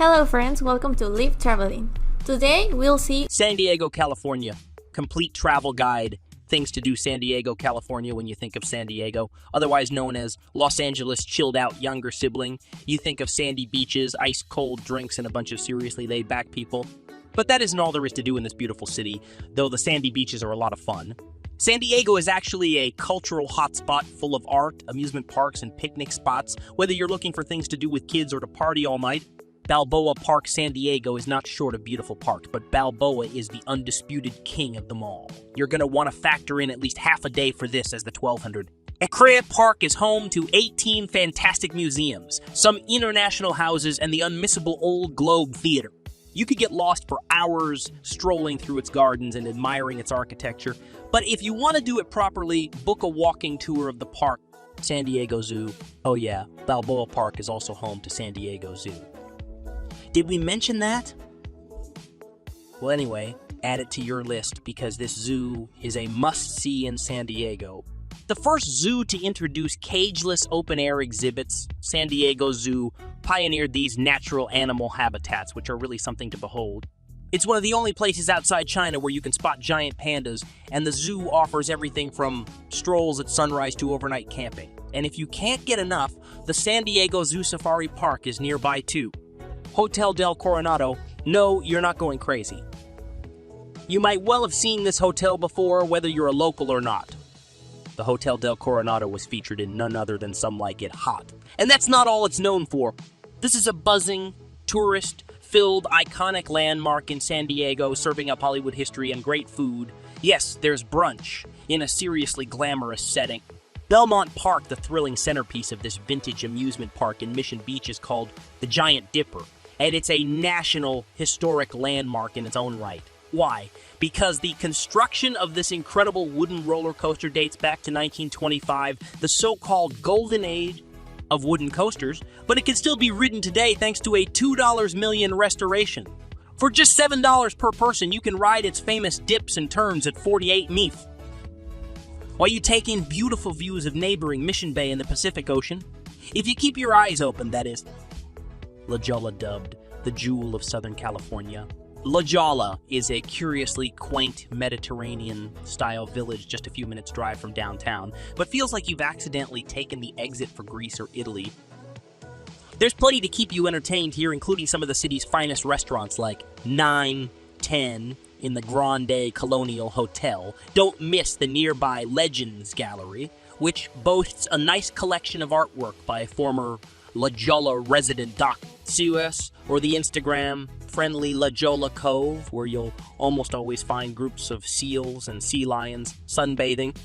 Hello friends, welcome to Live Traveling. Today we'll see San Diego, California. Complete travel guide. Things to do San Diego, California when you think of San Diego, otherwise known as Los Angeles' chilled out younger sibling. You think of sandy beaches, ice cold drinks, and a bunch of seriously laid back people. But that isn't all there is to do in this beautiful city, though the sandy beaches are a lot of fun. San Diego is actually a cultural hotspot full of art, amusement parks, and picnic spots. Whether you're looking for things to do with kids or to party all night, Balboa Park, San Diego is not short of beautiful parks, but Balboa is the undisputed king of them all. You're going to want to factor in at least half a day for this as the 1200. Gliderport Park is home to 18 fantastic museums, some international houses, and the unmissable Old Globe Theater. You could get lost for hours strolling through its gardens and admiring its architecture, but if you want to do it properly, book a walking tour of the park. San Diego Zoo. Oh yeah, Balboa Park is also home to San Diego Zoo. Did we mention that? Well, anyway, add it to your list because this zoo is a must-see in San Diego. The first zoo to introduce cageless open-air exhibits, San Diego Zoo pioneered these natural animal habitats, which are really something to behold. It's one of the only places outside China where you can spot giant pandas, and the zoo offers everything from strolls at sunrise to overnight camping. And if you can't get enough, the San Diego Zoo Safari Park is nearby too. Hotel del Coronado, no, you're not going crazy. You might well have seen this hotel before, whether you're a local or not. The Hotel del Coronado was featured in none other than Some Like It Hot. And that's not all it's known for. This is a buzzing, tourist-filled, iconic landmark in San Diego, serving up Hollywood history and great food. Yes, there's brunch in a seriously glamorous setting. Belmont Park, the thrilling centerpiece of this vintage amusement park in Mission Beach, is called the Giant Dipper, and it's a national historic landmark in its own right. Why? Because the construction of this incredible wooden roller coaster dates back to 1925, the so-called golden age of wooden coasters, but it can still be ridden today thanks to a $2 million restoration. For just $7 per person, you can ride its famous dips and turns at 48 Meath, while you take in beautiful views of neighboring Mission Bay in the Pacific Ocean. If you keep your eyes open, that is. La Jolla, dubbed the jewel of Southern California. La Jolla is a curiously quaint Mediterranean-style village just a few minutes' drive from downtown, but feels like you've accidentally taken the exit for Greece or Italy. There's plenty to keep you entertained here, including some of the city's finest restaurants like 9, 10, in the Grande Colonial Hotel. Don't miss the nearby Legends Gallery, which boasts a nice collection of artwork by former La Jolla resident Doc Suez, or the Instagram-friendly La Jolla Cove, where you'll almost always find groups of seals and sea lions sunbathing.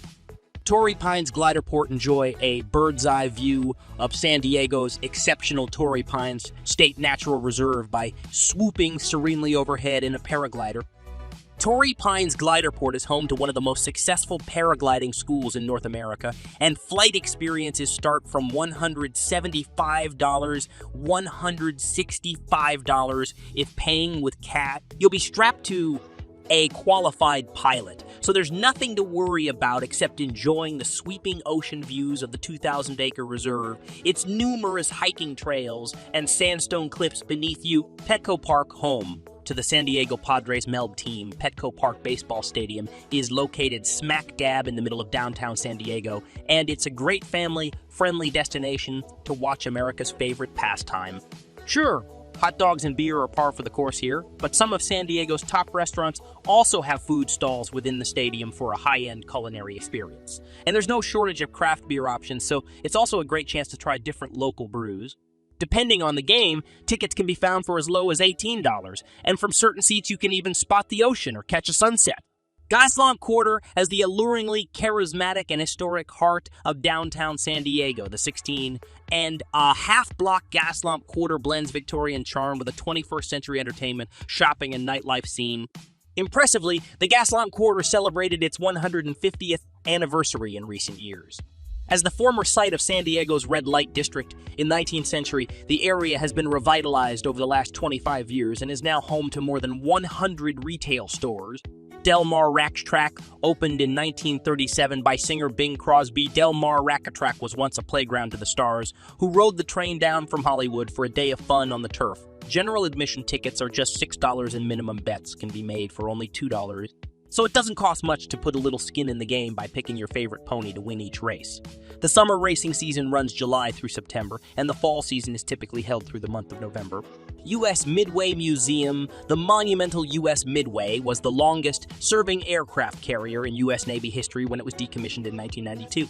Torrey Pines Gliderport enjoy a bird's-eye view of San Diego's exceptional Torrey Pines State Natural Reserve by swooping serenely overhead in a paraglider. Torrey Pines Gliderport is home to one of the most successful paragliding schools in North America, and flight experiences start from $175, $165 if paying with cash. You'll be strapped to a qualified pilot, so there's nothing to worry about except enjoying the sweeping ocean views of the 2,000-acre reserve, its numerous hiking trails, and sandstone cliffs beneath you. Petco Park, home to the San Diego Padres Melb team, Petco Park Baseball Stadium is located smack dab in the middle of downtown San Diego, and it's a great family-friendly destination to watch America's favorite pastime. Sure, hot dogs and beer are par for the course here, but some of San Diego's top restaurants also have food stalls within the stadium for a high-end culinary experience. And there's no shortage of craft beer options, so it's also a great chance to try different local brews. Depending on the game, tickets can be found for as low as $18, and from certain seats you can even spot the ocean or catch a sunset. Gaslamp Quarter has the alluringly charismatic and historic heart of downtown San Diego. The 16 and a half-block Gaslamp Quarter blends Victorian charm with a 21st century entertainment, shopping, and nightlife scene. Impressively, the Gaslamp Quarter celebrated its 150th anniversary in recent years. As the former site of San Diego's red light district in the 19th century, the area has been revitalized over the last 25 years and is now home to more than 100 retail stores. Mar Racetrack opened in 1937 by singer Bing Crosby. Mar Racetrack was once a playground to the stars, who rode the train down from Hollywood for a day of fun on the turf. General admission tickets are just $6 and minimum bets can be made for only $2. So it doesn't cost much to put a little skin in the game by picking your favorite pony to win each race. The summer racing season runs July through September, and the fall season is typically held through the month of November. U.S. Midway Museum. The monumental U.S. Midway was the longest-serving aircraft carrier in U.S. Navy history when it was decommissioned in 1992.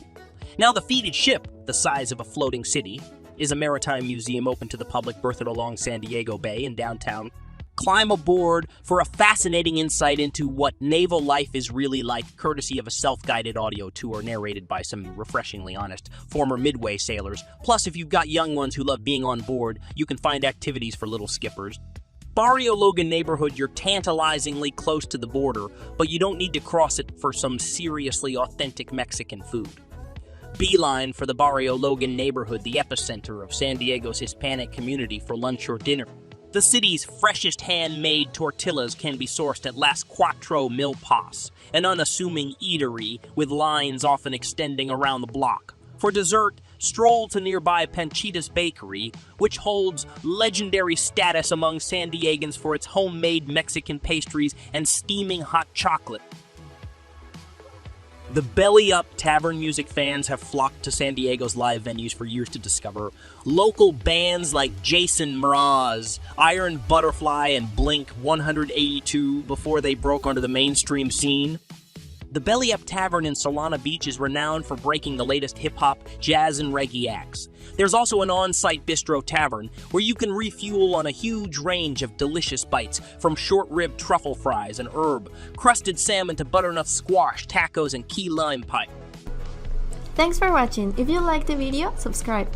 Now the feated ship, the size of a floating city, is a maritime museum open to the public berthed along San Diego Bay in downtown. Climb aboard for a fascinating insight into what naval life is really like, courtesy of a self-guided audio tour narrated by some refreshingly honest former Midway sailors. Plus, if you've got young ones who love being on board, you can find activities for little skippers. Barrio Logan neighborhood, you're tantalizingly close to the border, but you don't need to cross it for some seriously authentic Mexican food. Beeline for the Barrio Logan neighborhood, the epicenter of San Diego's Hispanic community, for lunch or dinner. The city's freshest handmade tortillas can be sourced at Las Cuatro Milpas, an unassuming eatery with lines often extending around the block. For dessert, stroll to nearby Panchitas Bakery, which holds legendary status among San Diegans for its homemade Mexican pastries and steaming hot chocolate. The Belly Up Tavern music fans have flocked to San Diego's live venues for years to discover. Local bands like Jason Mraz, Iron Butterfly, and Blink 182 before they broke onto the mainstream scene. The Belly Up Tavern in Solana Beach is renowned for breaking the latest hip-hop, jazz, and reggae acts. There's also an on-site bistro tavern where you can refuel on a huge range of delicious bites, from short-rib truffle fries and herb, crusted salmon to butternut squash, tacos, and key lime pie. Thanks for watching. If you liked the video, subscribe.